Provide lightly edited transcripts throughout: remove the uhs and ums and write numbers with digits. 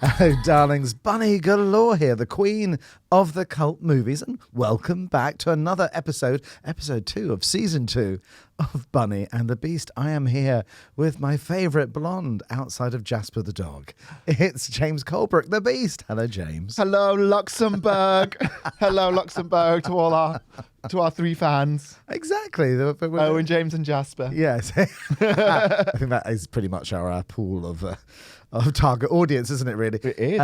Hello, darlings. Bunny galore here, the queen of the cult movies, and welcome back to another episode 2 of season 2 of Bunny and the Beast. I am here with my favourite blonde outside of Jasper the dog. It's James Colebrook, the Beast. Hello, James. Hello, Luxembourg. Hello, Luxembourg, to our three fans. Exactly. Owen, James, and Jasper. Yes. I think that is pretty much our pool of target audience, isn't it, really? It is.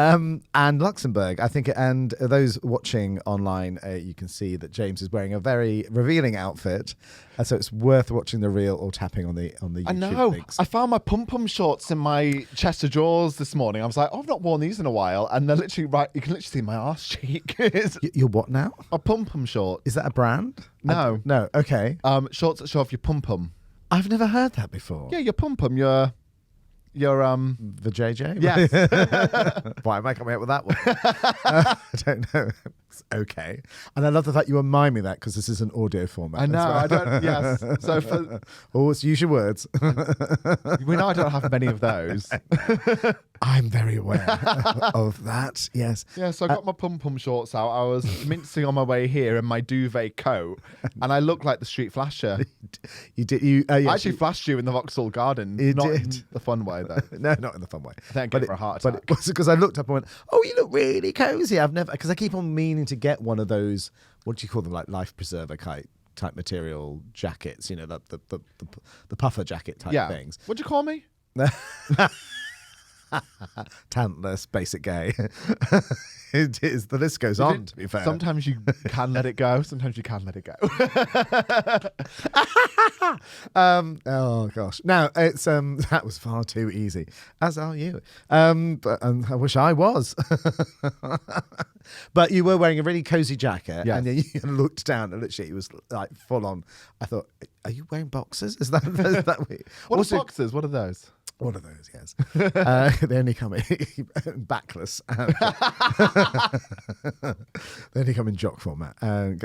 And Luxembourg, I think, and those watching online, you can see that James is wearing a very revealing outfit, so it's worth watching the reel or tapping on the YouTube I know. links. I found my pum-pum shorts in my chest of drawers this morning. I was like, oh, I've not worn these in a while, and they're literally right. You can literally see my arse cheek. You're what now? A pum-pum short. Is that a brand? No. No. Okay. Shorts that show off your pum-pum. I've never heard that before. Yeah, your pum-pum. Your The JJ? Yes. Why am I coming up with that one? I don't know. It's okay. And I love the fact you remind me that because this is an audio format. I know. Well. I don't. Yes. So for, always use your words. we know I don't have many of those. I'm very aware of that. Yes. Yeah, so I got my pum-pum shorts out. I was mincing on my way here in my duvet coat, and I looked like the street flasher. You did. I actually flashed you in the Vauxhall Garden. You not did. in the fun way, though. No, not in the fun way. Thank you for a heart But attack. it was because I looked up and went, "Oh, you look really cozy." I've never, because I keep on meaning to get one of those. What do you call them? Like life preserver type material jackets. You know, the puffer jacket type things. What'd you call me? Talentless, basic gay. It is. The list goes on, to be fair. Sometimes you can let it go. Sometimes you can let it go. Oh gosh. Now it's that was far too easy. As are you. But I wish I was. But you were wearing a really cozy jacket, Yes. and then you looked down and literally it was like full on. I thought, are you wearing boxers? Is that weird? What Also, are boxers? What are those? one of those, yes. They only come in backless. They only come in jock format.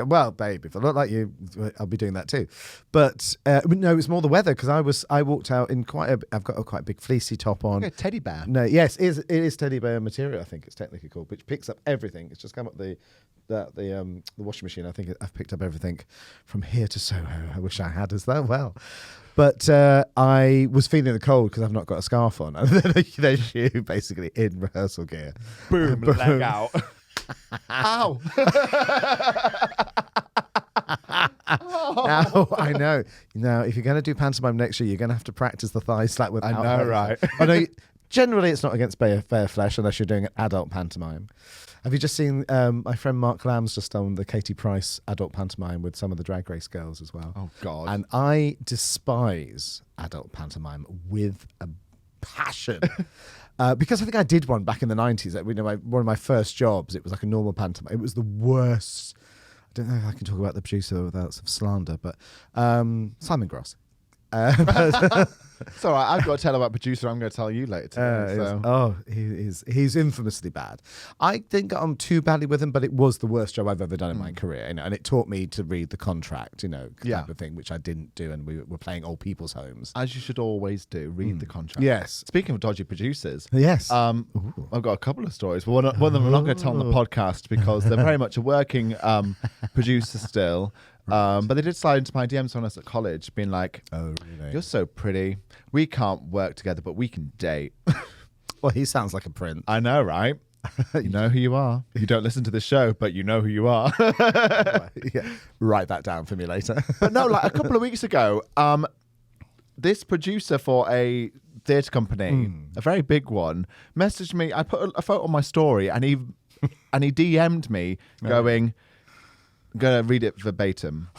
Well, babe, if I look like you, I'll be doing that too. But no, it's more the weather because I walked out in I've got a quite big fleecy top on. Like a teddy bear. No, yes, it is teddy bear material. I think it's technically called, which picks up everything. It's just come up the washing machine. I think I've picked up everything from here to Soho. I wish I had as well. But I was feeling the cold because I've not got a scarf on. And then there's you basically in rehearsal gear. Boom, leg out. Ow. Now, I know. Now, if you're going to do pantomime next year, you're going to have to practice the thigh slap without. I know, hurting. right? I know. Generally, it's not against bare flesh unless you're doing an adult pantomime. Have you just seen my friend Mark Lamb's just done the Katie Price adult pantomime with some of the Drag Race girls as well? Oh, God. And I despise adult pantomime with a passion. Because I think I did one back in the 90s. One of my first jobs, it was like a normal pantomime. It was the worst. I don't know if I can talk about the producer without some slander, but Simon Gross. It's all right. I've got to tell about producer. I'm going to tell you later today. He's infamously bad. I didn't get on too badly with him, but it was the worst job I've ever done in my career. And it taught me to read the contract, type of thing, which I didn't do. And we were playing old people's homes. As you should always do, read the contract. Yes. Speaking of dodgy producers, Yes. I've got a couple of stories. One of them I'm not going to tell on the podcast because they're very much a working producer still. But they did slide into my DMs when I was at college, being like, "Oh, really? You're so pretty. We can't work together, but we can date." Well, he sounds like a prince. I know, right? You know who you are. You don't listen to the show, but you know who you are. Yeah. Write that down for me later. But no, like a couple of weeks ago, this producer for a theatre company, a very big one, messaged me. I put a photo on my story, and he DM'd me going, I'm going to read it verbatim.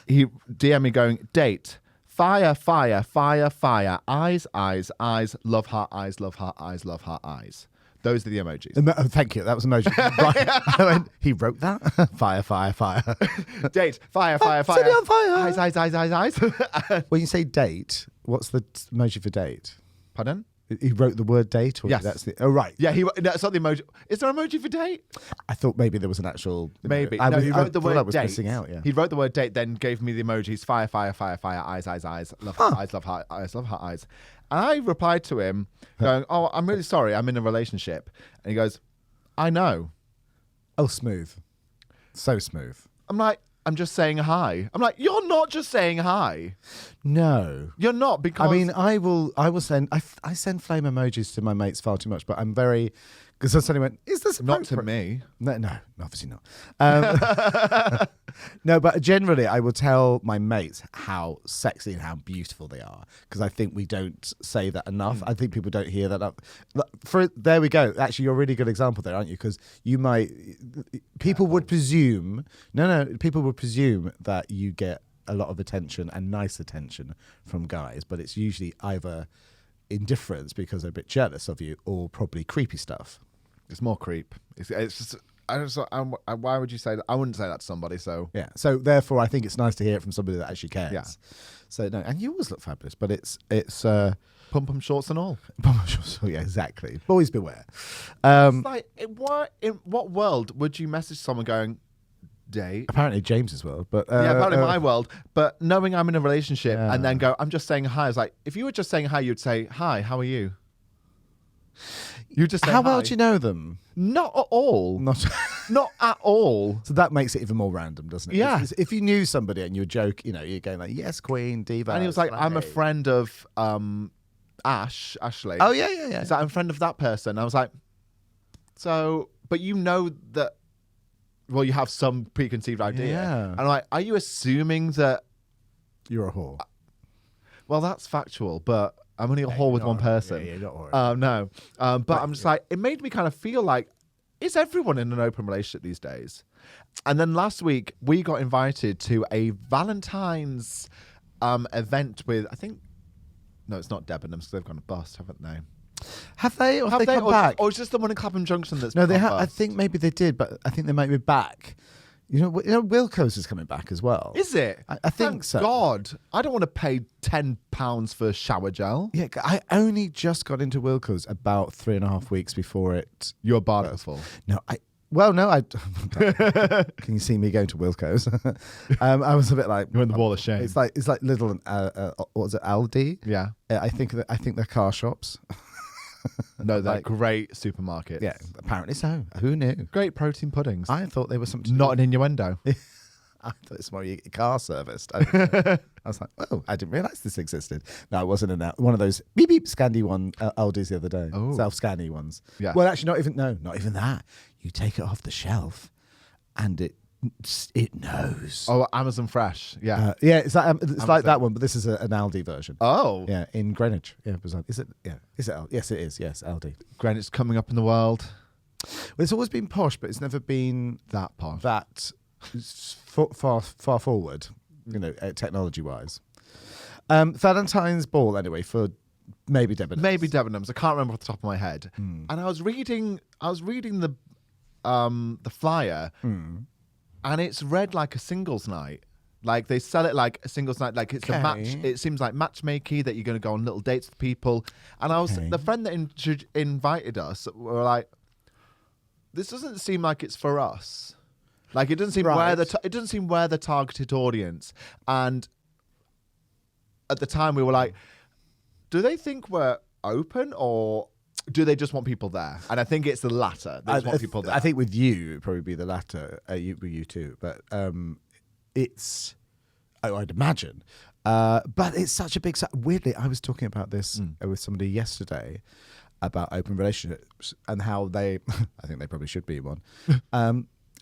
He DM'd me going, date, fire, fire, fire, fire, eyes, eyes, eyes, love heart, eyes, love heart, eyes, love heart, eyes. Those are the emojis. Thank you. That was emoji. Right. He wrote that. Fire, fire, fire. Date, fire, fire, fire. Set me on fire. Eyes, eyes, eyes, eyes, eyes. When you say date, what's the emoji for date? Pardon? He wrote the word date? Or Yes. That's the, oh, right. Yeah, that's not the emoji. Is there an emoji for date? I thought maybe there was an actual... Maybe. I No, was, he I wrote the thought word I was date. missing out, yeah. He wrote the word date, then gave me the emojis fire, fire, fire, fire, eyes, eyes, eyes, love heart, eyes, love heart, eyes, love heart, eyes. And I replied to him going, oh, I'm really sorry, I'm in a relationship. And he goes, I know. Oh, smooth. So smooth. I'm like, I'm just saying hi. I'm like, you're not just saying hi. No. You're not, because... I mean, I will send... I send flame emojis to my mates far too much, but I'm very... Because I suddenly went, is this not to appropriate? me. No, obviously not. No, but generally I will tell my mates how sexy and how beautiful they are, because I think we don't say that enough. I think people don't hear that up. There we go. Actually, you're a really good example there, aren't you? Because you might... People would presume... No, people would presume that you get a lot of attention and nice attention from guys, but it's usually either indifference because they're a bit jealous of you, or probably creepy stuff. It's more creep. It's just... why would you say that? I wouldn't say that to somebody, so... Yeah, so therefore I think it's nice to hear it from somebody that actually cares. Yeah. So, no, and you always look fabulous, but it's Pum-pum shorts and all. yeah, exactly. Boys beware. It's like, in what world would you message someone going, date? Apparently James as well, but... Yeah, apparently my world. But knowing I'm in a relationship Yeah. and then go, I'm just saying hi. It's like, if you were just saying hi, you'd say, hi, how are you? You just say How hi. well do you know them? Not at all. Not... Not at all. So that makes it even more random, doesn't it? Yeah. If you knew somebody and you joke, you're going like, yes, queen, diva. And he was like, I'm a hey. friend of Ashley. Oh, yeah. He's like, I'm a friend of that person. I was like, so, but you know that, well, you have some preconceived idea. Yeah. And I'm like, are you assuming that, You're a whore. well, that's factual, but I'm only a whore with one person. Yeah, not a whore. No. But I'm just like, it made me kind of feel like, is everyone in an open relationship these days? And then last week, we got invited to a Valentine's event with, I think, no, it's not Debenhams because they've gone bust, haven't they? Have they? Or have they come or, back? Or is just the one in Clapham Junction that's No, they gone have. I bust? think maybe they did, but I think they might be back. Wilco's is coming back as well. Is it? I think Thank so. God. I don't want to pay £10 for shower gel. Yeah, I only just got into Wilco's about 3.5 weeks before it. You're bountiful. No, I. Can you see me going to Wilco's? I was a bit like You're in the wall of shame. It's like little. What was it? Aldi. Yeah. I think they're car shops. No, they're Like- great supermarkets. Yeah, apparently so. Who knew? Great protein puddings. I thought they were something. Not an innuendo. I thought it's more your car serviced. I was like, oh, I didn't realise this existed. No, it wasn't one of those beep beep scandy Aldi's the other day. Oh. Self-scanny ones. Yeah. Well, actually, not even that. You take it off the shelf, and it knows. Oh, Amazon Fresh. Yeah. Yeah, it's like that one, but this is an Aldi version. Oh. Yeah, in Greenwich. Yeah, bizarre. Is it? Yeah, is it? Yes, it is. Yes, Aldi. Greenwich coming up in the world. Well, it's always been posh, but it's never been That part. that far forward, technology wise. Valentine's Ball, anyway, for maybe Debenhams. Maybe Debenhams. I can't remember off the top of my head. And I was reading the flyer, and it's read like a singles night. Like they sell it like a singles night, like it's a match. It seems like matchmaking, that you're going to go on little dates with people. And I was the friend that invited us were like, this doesn't seem like it's for us. Like it doesn't seem it doesn't seem we're the targeted audience. And at the time we were like, do they think we're open, or do they just want people there? And I think it's the latter. They just want people there. I think with you, it'd probably be the latter. With you too, but it's. I'd imagine, but it's such a big. Weirdly, I was talking about this with somebody yesterday about open relationships and how they. I think they probably should be one.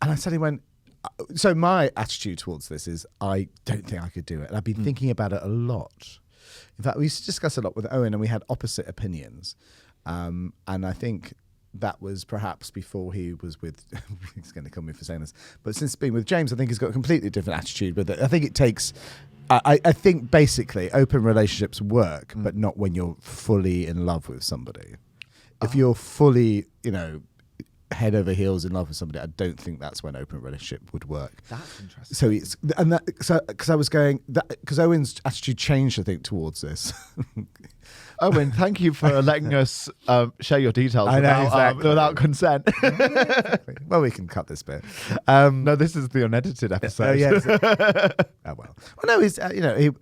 And I suddenly went. So my attitude towards this is, I don't think I could do it. And I've been thinking about it a lot. In fact, we used to discuss a lot with Owen, and we had opposite opinions. And I think that was perhaps before he was with, he's going to kill me for saying this, but since being with James, I think he's got a completely different attitude with it. I think it takes, I think basically open relationships work, but not when you're fully in love with somebody. If you're fully, head over heels in love with somebody, I don't think that's when open relationship would work. That's interesting. So it's, and that, because I was going, because Owen's attitude changed, I think, towards this. Owen, thank you for letting us share your details I know, without, exactly. without consent. Well, we can cut this bit. No, this is the unedited episode. Oh, yeah. Oh, well. Well, no, he's,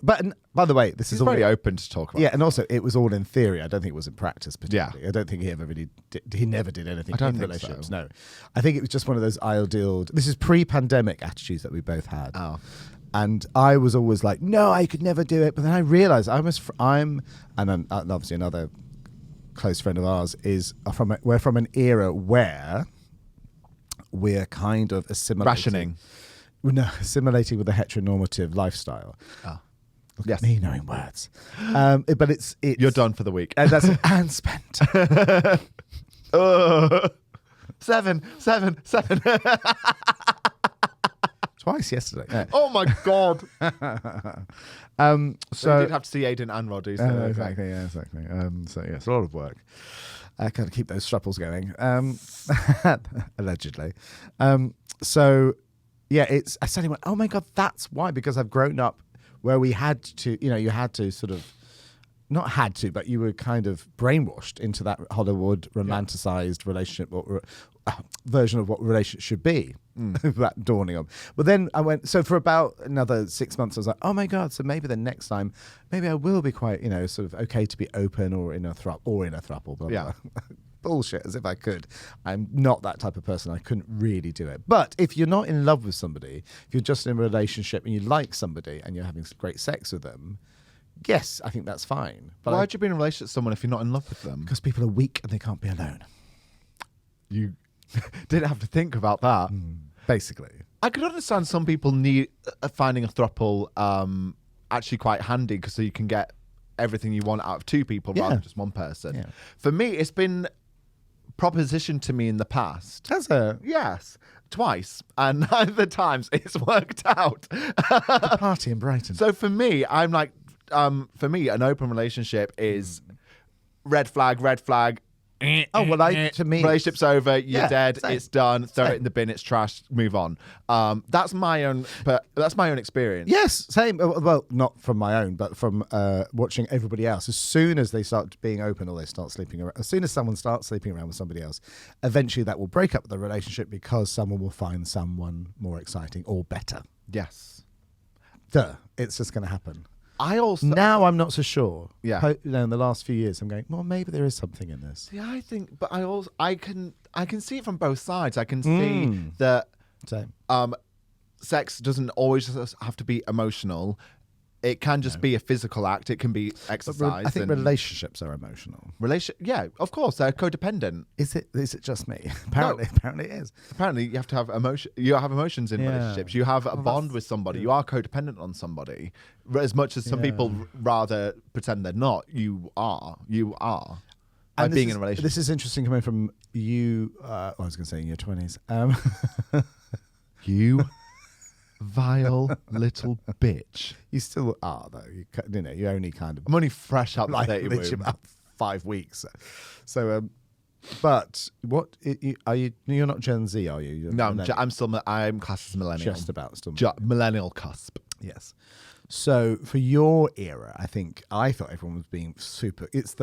but by the way, this He's is all very open to talk about. Yeah, and also it was all in theory. I don't think it was in practice particularly. I don't think he ever really did. He never did anything I don't in think relationships. so. No. I think it was just one of those ideal. This is pre-pandemic attitudes that we both had. Oh. And I was always like, no, I could never do it. But then I realized and then obviously another close friend of ours we're from an era where we're kind of assimilating. Rationing. No, assimilating with the heteronormative lifestyle. Oh. Look Yes. at me knowing words. But it's You're done for the week. and that's and spent. Seven. Twice yesterday. No. Oh my God. So So you did have to see Aidan and Roddy. So exactly. So yeah, it's a lot of work. I got to keep those struples going. Allegedly. So yeah, I suddenly went, oh my God, that's why, because I've grown up where we had to, you had to sort of, not had to, but you were kind of brainwashed into that Hollywood romanticized relationship or version of what relationship should be. That dawning on. But then I went, so for about another 6 months, I was like, oh my God, so maybe the next time, maybe I will be quite, sort of okay to be open or in a throuple, blah, Yeah. blah. Bullshit, as if I could. I'm not that type of person. I couldn't really do it. But if you're not in love with somebody, if you're just in a relationship and you like somebody and you're having great sex with them, yes, I think that's fine. But why'd you be in a relationship with someone if you're not in love with them? because people are weak and they can't be alone. You didn't have to think about that. Basically. I could understand some people need finding a throuple actually quite handy because so you can get everything you want out of two people rather than just one person. Yeah. For me, it's been propositioned to me in the past. Yes, twice, and neither times it's worked out. The party in Brighton. So for me, I'm like, for me, an open relationship is red flag. Oh, well, to me, Relationship's over. You're dead. same. It's done. Throw Same. it in the bin. It's trash. Move on. That's my own. But that's my own experience. yes, same. Well, not from my own, but from watching everybody else. As soon as they start being open or they start sleeping around, as soon as someone starts sleeping around with somebody else, eventually that will break up the relationship because someone will find someone more exciting or better. Yes. Duh. It's just going to happen. I also Now I'm not so sure. Yeah. In the last few years, I'm going, well, maybe there is something in this. see. I think, but I can see it from both sides. I can see that Same. sex doesn't always just have to be emotional. It can just be a physical act. It can be exercise. I think and relationships are emotional. yeah, of course, they're codependent. Is it just me? Apparently it is. Apparently, you have to have emotion. You have emotions in Yeah. relationships. You have a bond with somebody. You are codependent on somebody. As much as some people rather pretend they're not, you are. You are. By And being in a relationship. This is interesting coming from you. I was going to say in your 20s. You vile little bitch. You still are though. You only kind of I'm only fresh out the like dating literally womb. about 5 weeks. So, but what are you? You're not Gen Z, are you? You're No, millennial. I'm classed as millennial. Just about still. Millennial cusp. Yes. So for your era, I thought everyone was being super. It's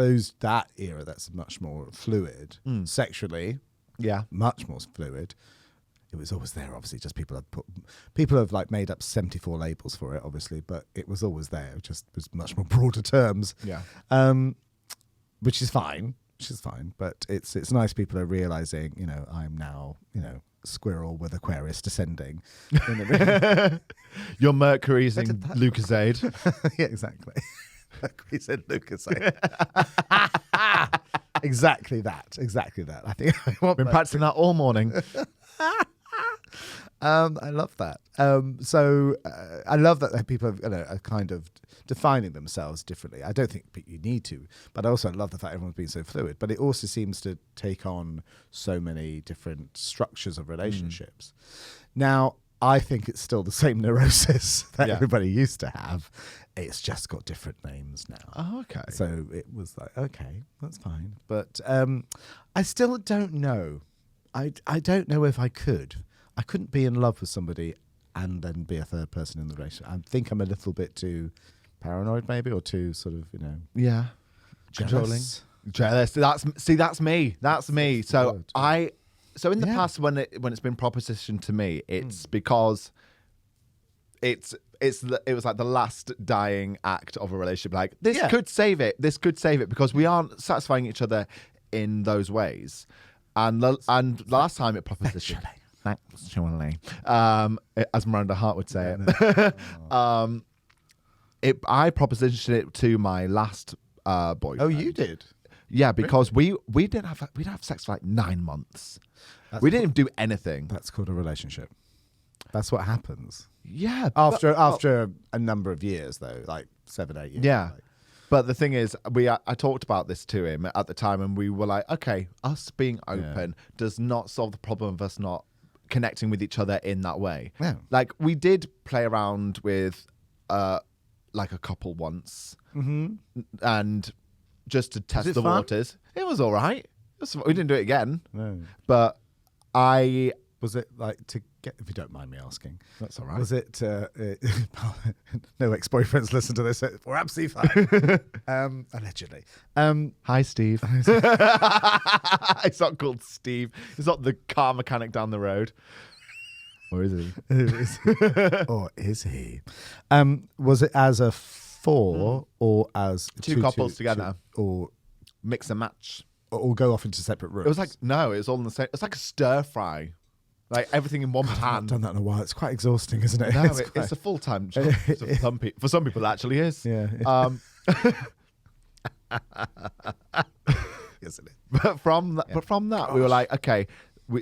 that era that's much more fluid sexually, Yeah. much more fluid. It was always there, obviously. Just people have like made up 74 labels for it, obviously, but it was always there. It just was much more broader terms. Yeah. Which is fine. But it's nice people are realizing, I'm now, squirrel with Aquarius descending. Your Mercury's in Lucasade. Yeah, exactly. We said Lucas. Exactly that. I think I want Been practicing that all morning. I love that. So I love that people are kind of defining themselves differently. I don't think you need to, but I also love the fact everyone's being so fluid. But it also seems to take on so many different structures of relationships. Now, I think it's still the same neurosis that everybody used to have. It's just got different names now. Oh, okay. So it was like, okay, that's fine. But I still don't know. I don't know if I could. I couldn't be in love with somebody and then be a third person in the relationship. I think I'm a little bit too paranoid, maybe, or too sort of, Yeah. Jealous. Jealous. That's me. That's me. So in the past when it's been propositioned to me, it's because it was like the last dying act of a relationship. Like this could save it. This could save it because we aren't satisfying each other in those ways. And the last time it propositioned, actually, as Miranda Hart would say it, I propositioned it to my last boyfriend. Oh, you did? Yeah, because we didn't have sex for like 9 months. We didn't do anything. That's called a relationship. That's what happens. Yeah. After a number of years, though, like 7, 8 years. Yeah. But the thing is, I talked about this to him at the time, and we were like, okay, us being open does not solve the problem of us not connecting with each other in that way. Yeah. Like, we did play around with like a couple once, and just to test the waters. It was all right. We didn't do it again. No. But Was it like to get, if you don't mind me asking? That's all right. Was it, no ex-boyfriends listen to this, we're absolutely fine. Allegedly. Hi, Steve. It's not called Steve. It's not the car mechanic down the road. Or is he? Or is he? Was it as a 4 or as two couples together? Or mix and match? Or go off into separate rooms? It was like, no, it was all in the same. It's like a stir fry. Like everything in one pan. I've not done that in a while. It's quite exhausting, isn't it? No, it's a full-time job. For some people, it actually is. Yeah. Isn't it? But from that, we were like, okay,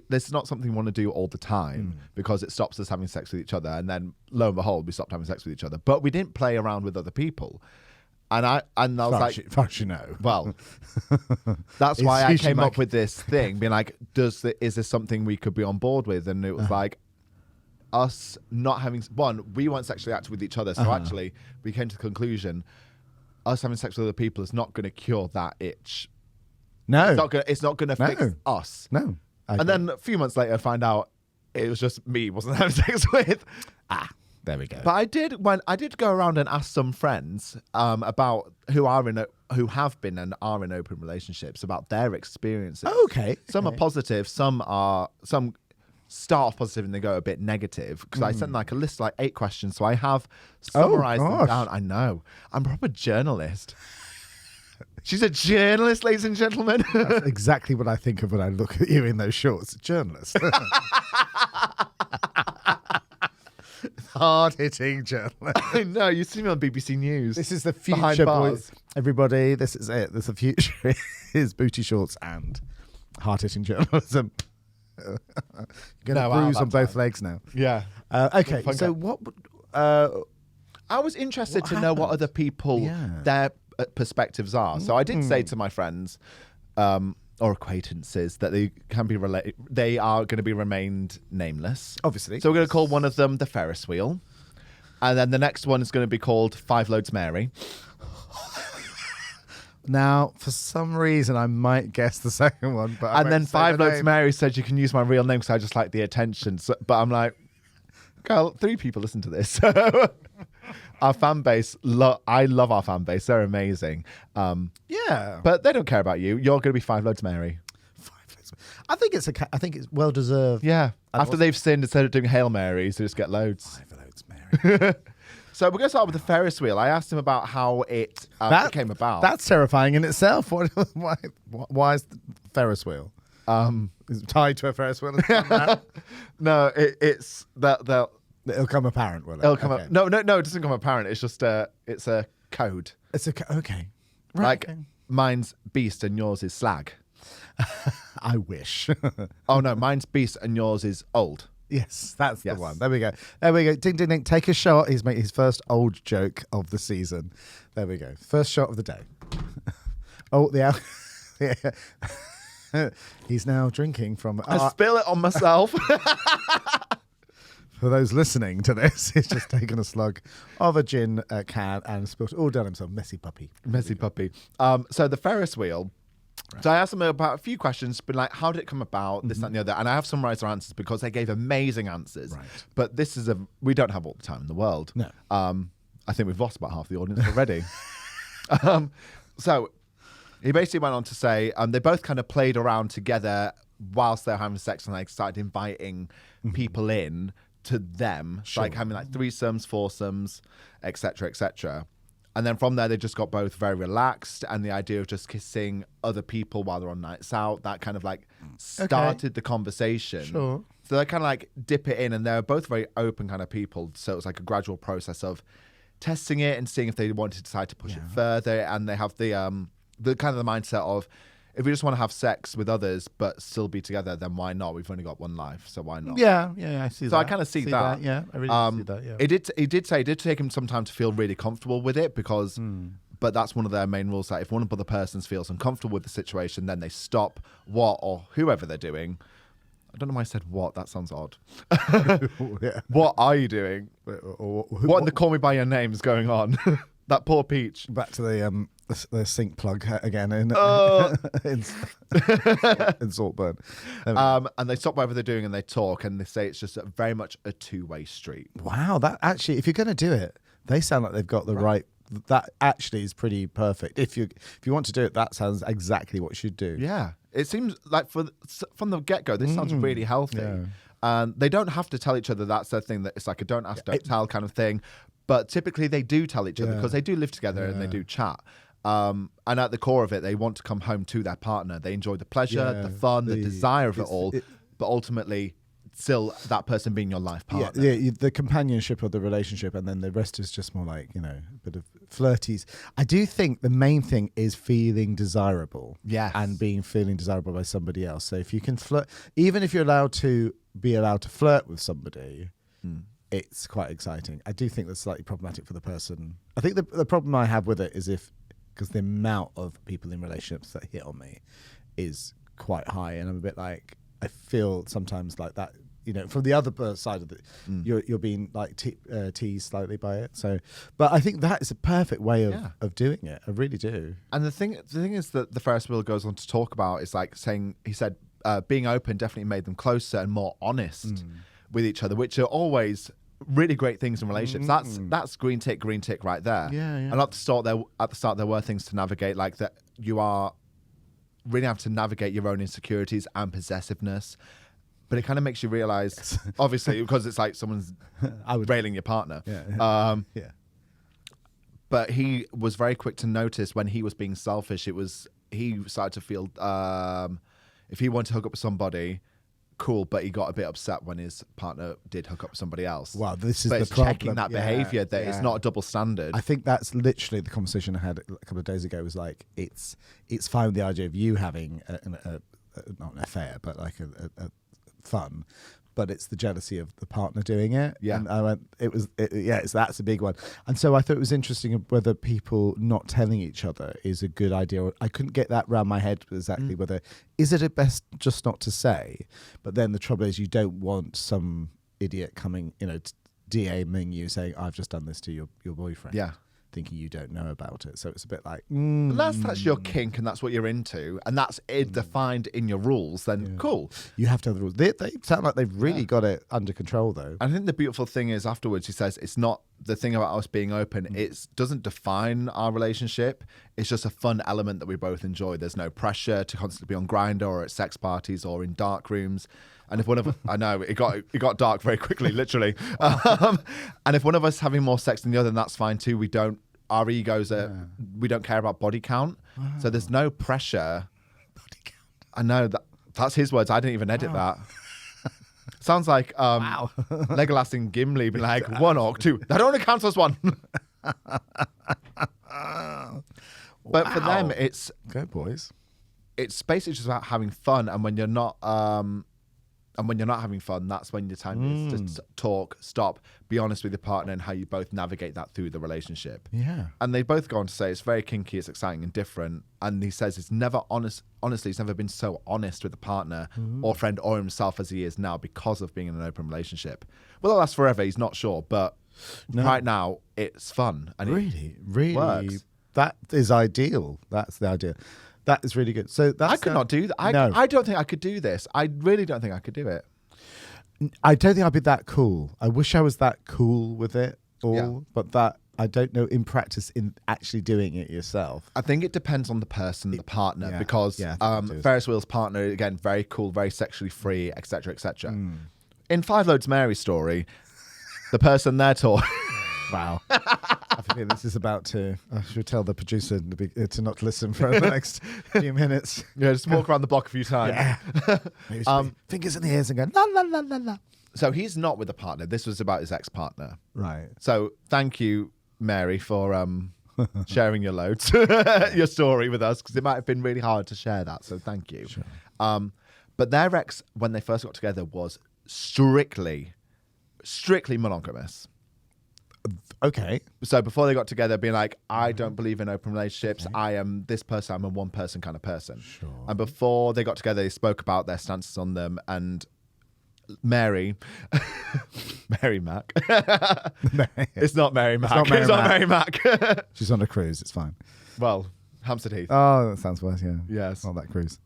this is not something we want to do all the time because it stops us having sex with each other. And then lo and behold, we stopped having sex with each other. But we didn't play around with other people. And I was like, far as you know. Well, that's why I came up with this thing, being like, is this something we could be on board with? And it was like us not having we weren't sexually active with each other, so actually we came to the conclusion us having sex with other people is not going to cure that itch. No, it's not going to fix us. No, and then a few months later, I find out it was just me wasn't having sex with. There we go. But I did go around and ask some friends about who have been and are in open relationships about their experiences. Okay. Some are positive, some start off positive and they go a bit negative. Because I sent like a list of like 8 questions, so I have summarized them down. I know. I'm a proper journalist. She's a journalist, ladies and gentlemen. That's exactly what I think of when I look at you in those shorts. Journalist. Hard-hitting journalist. I know. You see me on BBC News. This is the future, boys. Everybody, this is it. This is the future. Is booty shorts and hard-hitting journalism. You're going to bruise on both legs now. Yeah. Okay, so what... I was interested to know what other people, their perspectives are. So I did say to my friends... or acquaintances that they can be they are going to be remained nameless, obviously. So we're going to call one of them the Ferris wheel, and then the next one is going to be called 5 Loads Mary. Now, for some reason, I might guess the second one, but and then 5 Loads Mary said you can use my real name because I just like the attention. So, but I'm like, girl, 3 people listen to this. Our fan base, I love our fan base. They're amazing. Yeah, but they don't care about you. You're going to be 5 Loads Mary. 5 Loads. I think it's well deserved. Yeah. After they've sinned, instead of doing Hail Marys, they just get loads. 5 Loads Mary. So we're going to start with the Ferris wheel. I asked him about how it came about. That's terrifying in itself. Why is the Ferris wheel? Is it tied to a Ferris wheel? No, it's that. It'll come apparent, will it? It'll come up. No, it doesn't come apparent. It's just it's a code. It's okay. Right. Like mine's beast and yours is slag. I wish. Oh no, mine's beast and yours is old. Yes, that's the one. There we go. Ding, ding, ding. Take a shot. He's made his first old joke of the season. There we go. First shot of the day. He's now drinking from... I spill it on myself. For those listening to this, he's just taken a slug of a gin can and spilled it all down himself. Messy puppy. Messy puppy. So the Ferris wheel... Right. So I asked them about a few questions, but like, how did it come about, this, that, and the other? And I have summarized their answers because they gave amazing answers. Right. But this is we don't have all the time in the world. No. I think we've lost about half the audience already. So He basically went on to say they both kind of played around together whilst they're having sex, and like started inviting people in to them, like having like threesomes, foursomes, etc., etc. And then from there, they just got both very relaxed, and the idea of just kissing other people while they're on nights out, that kind of like started the conversation. Sure. So they kind of like dip it in, and they're both very open kind of people. So it was like a gradual process of testing it and seeing if they want to decide to push it further. And they have the kind of the mindset of, if we just want to have sex with others but still be together, then why not? We've only got one life, so why not? Yeah, I see that. So I kind of see that. Yeah, I really see that, yeah. He did say it did take him some time to feel really comfortable with it, because but that's one of their main rules, that if one of the other persons feels uncomfortable with the situation, then they stop what or whoever they're doing. I don't know why I said what. That sounds odd. What are you doing? What in the Call Me By Your Name is going on? That poor Peach. Back to the sink plug again in Saltburn. And they stop whatever they're doing and they talk, and they say it's just very much a two-way street. Wow, that actually, if you're going to do it, they sound like they've got the right. That actually is pretty perfect. If you want to do it, that sounds exactly what you should do. Yeah, it seems like from the get-go, this sounds really healthy. Yeah. And they don't have to tell each other. That's their thing. That it's like a don't ask, don't tell kind of thing. But typically they do tell each other, because they do live together and they do chat. And at the core of it, they want to come home to their partner. They enjoy the pleasure, the fun, the desire of it all. But ultimately, still that person being your life partner. Yeah, the companionship of the relationship, and then the rest is just more like, a bit of flirties. I do think the main thing is feeling desirable. Yes. And feeling desirable by somebody else. So if you can flirt, even if you're allowed to flirt with somebody, it's quite exciting. I do think that's slightly problematic for the person. I think the problem I have with it is because the amount of people in relationships that hit on me is quite high, and I'm a bit like, I feel sometimes like that, from the other side of it, you're being like teased slightly by it. So, but I think that is a perfect way of doing it. I really do. And the thing is that the Ferris wheel goes on to talk about is like saying, he said, being open definitely made them closer and more honest with each other, which are always really great things in relationships. That's green tick right there. Yeah. And at the start there were things to navigate, like that you are really have to navigate your own insecurities and possessiveness. But it kind of makes you realize, obviously, because it's like someone's railing your partner. Yeah. But he was very quick to notice when he was being selfish. He started to feel if he wanted to hook up with somebody, cool, but he got a bit upset when his partner did hook up with somebody else. Wow, this is but the it's problem. checking that behavior, that it's not a double standard. I think that's literally the conversation I had a couple of days ago. Was like, it's fine with the idea of you having not an affair, but like a fun, but it's the jealousy of the partner doing it. Yeah. And I went, that's a big one. And so I thought it was interesting of whether people not telling each other is a good idea. Or I couldn't get that round my head exactly whether, is it at best just not to say? But then the trouble is, you don't want some idiot coming, DMing you saying, I've just done this to your boyfriend. Yeah. Thinking you don't know about it. So it's a bit like, that's your kink and that's what you're into, and that's it defined in your rules, then cool. You have to have the rules. They sound like they've really got it under control, though. I think the beautiful thing is afterwards he says it's not the thing about us being open. It doesn't define our relationship. It's just a fun element that we both enjoy. There's no pressure to constantly be on Grindr or at sex parties or in dark rooms. And if one of I know it got dark very quickly, literally. And if one of us having more sex than the other, then that's fine too. Our egos we don't care about body count. Wow. So there's no pressure. Body count. I know that's his words. I didn't even edit that. Sounds like Legolas and Gimli being like 1 or 2. That only counts as 1. But for them, it's go boys. It's basically just about having fun, and when you're not having fun, that's when your time is to talk, stop, be honest with your partner, and how you both navigate that through the relationship. Yeah. And they both go on to say it's very kinky, it's exciting and different. And he says it's never honest. Honestly, he's never been so honest with a partner or friend or himself as he is now because of being in an open relationship. Will it last forever? He's not sure, but right now it's fun and really works. That is ideal. That's the idea. That is really good. So that's I could not do that. I don't think I could do this. I really don't think I could do it. I don't think I'd be that cool. I wish I was that cool with it all, but I don't know in practice in actually doing it yourself. I think it depends on the person, the partner, yeah, because yeah, I think it is. Ferris Wheel's partner, again, very cool, very sexually free, etc., etc. In Five Loads Mary story, the person they're talking... Wow. I feel this is about to... I should tell the producer to not listen for the next few minutes. Yeah, just walk around the block a few times. Yeah. Maybe fingers in the ears and go, la, la, la, la, la. So he's not with a partner. This was about his ex-partner. Right. So thank you, Mary, for sharing your loads, your story with us, because it might have been really hard to share that. So thank you. Sure. But their ex, when they first got together, was strictly monogamous. Okay. So before they got together, being like, I don't believe in open relationships. Okay. I am this person. I'm a one person kind of person. Sure. And before they got together, they spoke about their stances on them. And Mary Mac. It's not Mary Mac. It's not Mary Mac. She's on a cruise. It's fine. Well, Hampstead Heath. Oh, that sounds worse. Yeah. Yes. Not that cruise.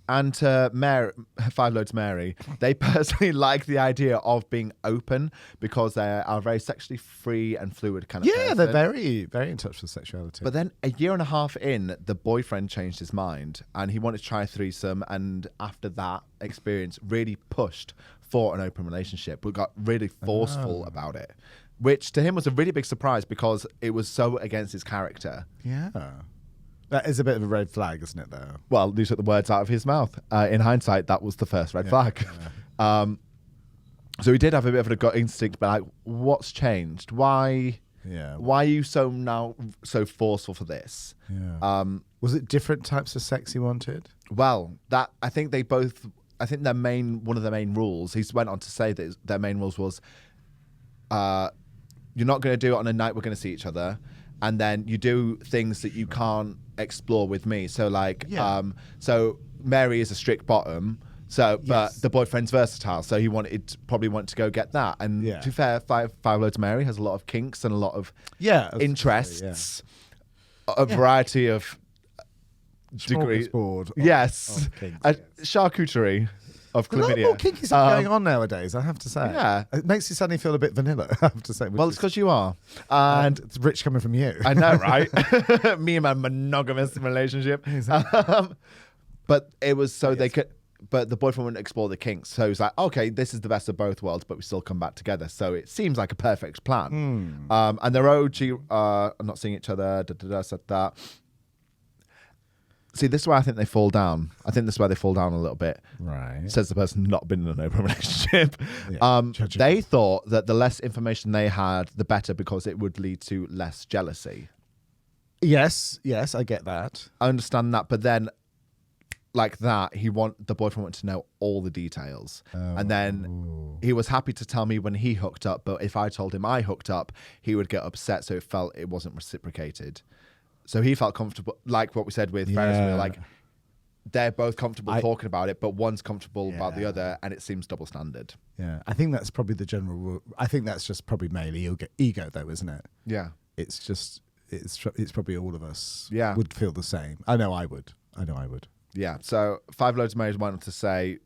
And to Mary, Five Loads Mary, they personally like the idea of being open because they are very sexually free and fluid kind of person. Yeah, they're very, very in touch with sexuality. But then a year and a half in, the boyfriend changed his mind and he wanted to try a threesome. And after that experience, really pushed for an open relationship, but got really forceful about it, which to him was a really big surprise because it was so against his character. Yeah. That is a bit of a red flag, isn't it, though? Well, you took the words out of his mouth. In hindsight, that was the first red flag. Yeah. So he did have a bit of a gut instinct, but like, what's changed? Why? Yeah. Why are you so forceful for this? Yeah. Was it different types of sex he wanted? Well, I think they both. I think one of their main rules. He went on to say that their main rules was, you're not going to do it on a night we're going to see each other. And then you do things that you can't explore with me. So like, so Mary is a strict bottom. So, but the boyfriend's versatile. So he probably wanted to go get that. And to be fair, Five Loads Mary has a lot of kinks and a lot of interests, a variety of degrees. Yes, charcuterie of chlamydia. A lot more kinky stuff going on nowadays, I have to say. Yeah. It makes you suddenly feel a bit vanilla, I have to say. Well, it's because you are. And it's rich coming from you. I know, right? Me and my monogamous relationship. Exactly. But it was so they could... But the boyfriend wouldn't explore the kinks. So he was like, okay, this is the best of both worlds, but we still come back together. So it seems like a perfect plan. And they're OG, not seeing each other, said that. See, this is where I think they fall down. I think this is where they fall down a little bit. Right. Says the person not been in an open relationship. Yeah, they thought that the less information they had, the better, because it would lead to less jealousy. Yes, I get that. I understand that, but then, like that, the boyfriend wanted to know all the details. And then he was happy to tell me when he hooked up, but if I told him I hooked up, he would get upset, so it felt it wasn't reciprocated. So he felt comfortable, like what we said with Ferris Wheel, like they're both comfortable talking about it, but one's comfortable about the other, and it seems double standard. Yeah, I think that's probably the general rule. I think that's just probably male ego, though, isn't it? Yeah. It's just, it's probably all of us Yeah. would feel the same. I know I would. Yeah, so Five Loads of Marriage wanted to say,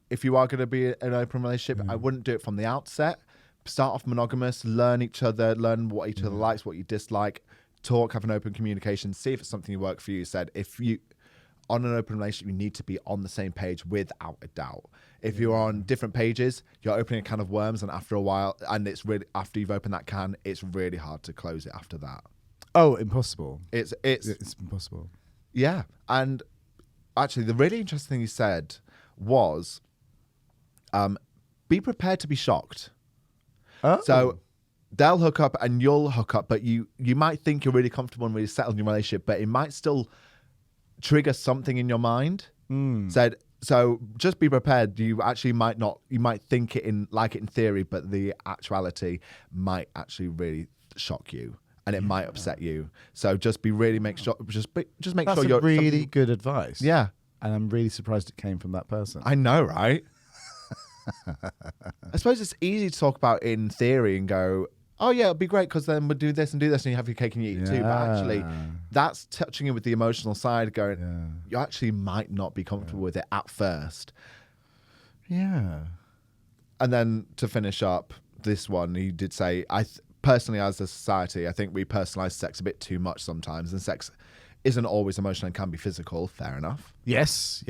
if you are going to be in an open relationship, I wouldn't do it from the outset. Start off monogamous, learn each other, learn what each other likes, what you dislike, talk, have an open communication, see if it's something that works for you. Said, if you, on an open relationship, you need to be on the same page without a doubt. If you're on different pages, you're opening a can of worms, and after a while, and it's really, after you've opened that can, it's really hard to close it after that. Oh, impossible. It's impossible. Yeah, and actually, the really interesting thing he said was, be prepared to be shocked. Oh. So they'll hook up and you'll hook up, but you might think you're really comfortable and really settled in your relationship, but it might still trigger something in your mind. Said, so just be prepared. You actually might not, you might think it in theory, but the actuality might actually really shock you. And it might upset you. So just make sure That's you're really good advice. Yeah. And I'm really surprised it came from that person. I know, right? I suppose it's easy to talk about in theory and go, oh yeah, it'll be great because then we'll do this and you have your cake and you eat it too. But actually, that's touching it with the emotional side, going, you actually might not be comfortable with it at first. Yeah. And then to finish up this one, he did say, personally, as a society, I think we personalize sex a bit too much sometimes, and sex isn't always emotional and can be physical. Fair enough. Yes.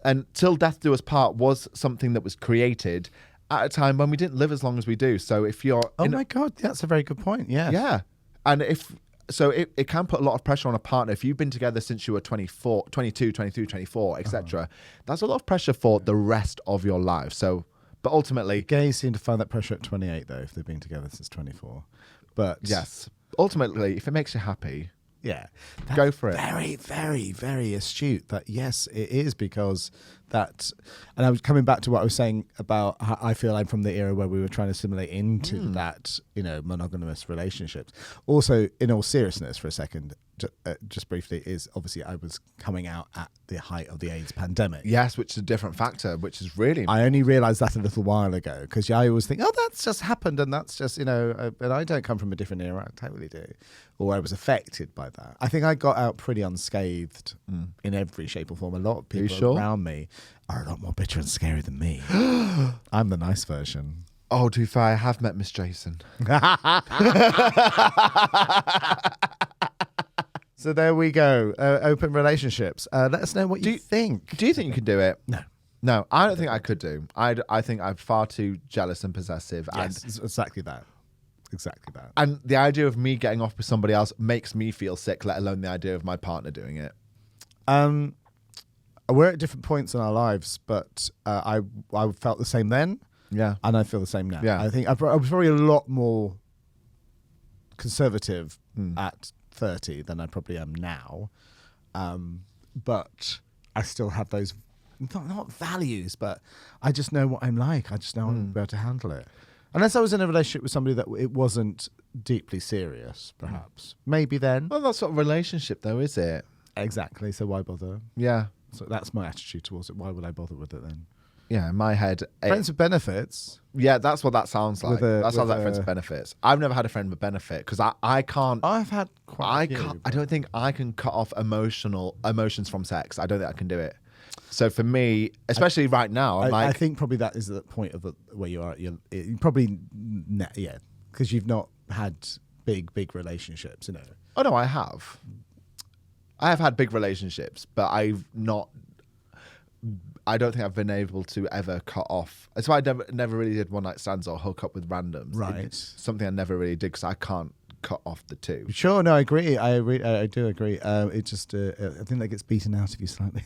And Till Death Do Us Part was something that was created at a time when we didn't live as long as we do. So if you're... Oh my God, that's a very good point. Yeah. Yeah. And it can put a lot of pressure on a partner. If you've been together since you were 24, 22, 23, 24, etc., that's a lot of pressure for the rest of your life. So, but ultimately... Gays seem to find that pressure at 28, though, if they've been together since 24. But... Yes. Ultimately, if it makes you happy... Yeah. Go for it. Very, very, very astute. That yes, it is, because that, and I was coming back to what I was saying about how I feel I'm from the era where we were trying to assimilate into that, monogamous relationships. Also, in all seriousness, for a second, just briefly, is obviously I was coming out at the height of the AIDS pandemic. Yes, which is a different factor, which is really... I only realised that a little while ago, because I always think, oh, that's just happened, and that's just, and I don't come from a different era, I totally do. Or I was affected by that. I think I got out pretty unscathed in every shape or form. A lot of people around me are a lot more bitter and scary than me. I'm the nice version. Oh, to be fair, I have met Miss Jason. So there we go. Open relationships. Let us know what you think. Do you think you could do it? No. No, I don't think I could do. I think I'm far too jealous and possessive. Yes, it's exactly that. Exactly that. And the idea of me getting off with somebody else makes me feel sick, let alone the idea of my partner doing it. We're at different points in our lives, but I felt the same then. Yeah. And I feel the same now. Yeah. I think I was probably a lot more conservative at 30 than I probably am now. But I still have those, not values, but I just know what I'm like. I just know I'll be able to handle it. Unless I was in a relationship with somebody that it wasn't deeply serious, perhaps. Maybe then. Well, that's not a relationship, though, is it? Exactly. So why bother? Yeah. So that's my attitude towards it. Why would I bother with it then? Yeah, in my head. Friends with benefits. Yeah, that's what that sounds like. That sounds like friends with benefits. I've never had a friend with benefit because I can't. I've had quite a few. Can't, I don't think I can cut off emotions from sex. I don't think I can do it. So for me, especially right now, I think probably that is the point of where you are. You probably, because you've not had big relationships, Oh no, I have. I have had big relationships, but I've not. I don't think I've been able to ever cut off. That's why I never really did one night stands or hook up with randoms. Right. It's something I never really did because I can't cut off the two. Sure, no, I agree. I do agree. It just, I think that gets beaten out of you slightly.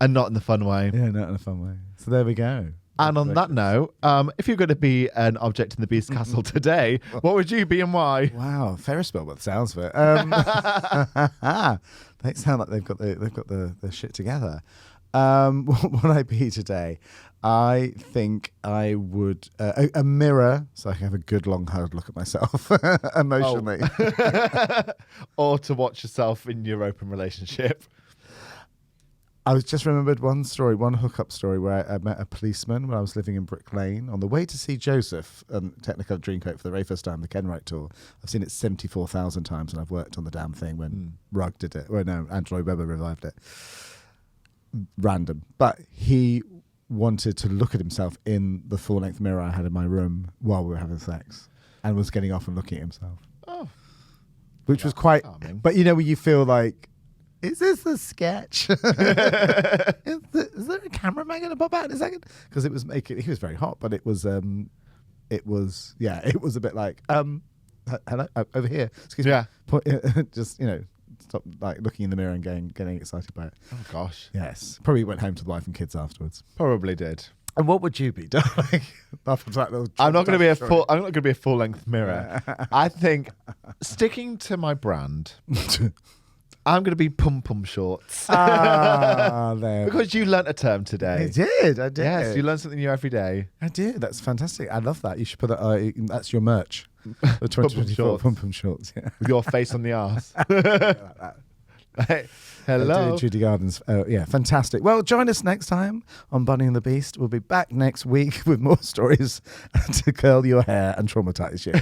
And not in the fun way. Yeah, not in a fun way. So there we go. And on that note, if you're going to be an object in the Beast Castle today, what would you be and why? Wow, Ferris wheel, by the sounds of it. They sound like they've got the shit together. What would I be today? I think I would a mirror, so I can have a good long hard look at myself emotionally. Oh. Or to watch yourself in your open relationship. I was just remembered one hookup story where I met a policeman when I was living in Brick Lane on the way to see Joseph, Technicolor Dreamcoat for the very first time, the Ken Wright tour. I've seen it 74,000 times and I've worked on the damn thing when Rugg did it. Well, no, Andrew Lloyd Webber revived it. Random. But he wanted to look at himself in the full-length mirror I had in my room while we were having sex and was getting off and looking at himself. Oh. Which was quite... Charming. But where you feel like, is this a sketch? is there a cameraman going to pop out in a second? Because it was he was very hot, but it was a bit like, hello, over here. Excuse me. Just, stop looking in the mirror and getting excited by it. Oh gosh. Yes. Probably went home to the wife and kids afterwards. Probably did. And what would you be, darling? I'm not going to be a full-length mirror. I think sticking to my brand, I'm going to be pum-pum shorts. Because you learnt a term today. I did. Yes, you learn something new every day. I did. That's fantastic. I love that. You should put that. That's your merch. The 2024 pum-pum shorts. Yeah. With your face on the arse. Hey, hello. Judy Gardens. Yeah, fantastic. Well, join us next time on Bunny and the Beast. We'll be back next week with more stories to curl your hair and traumatize you.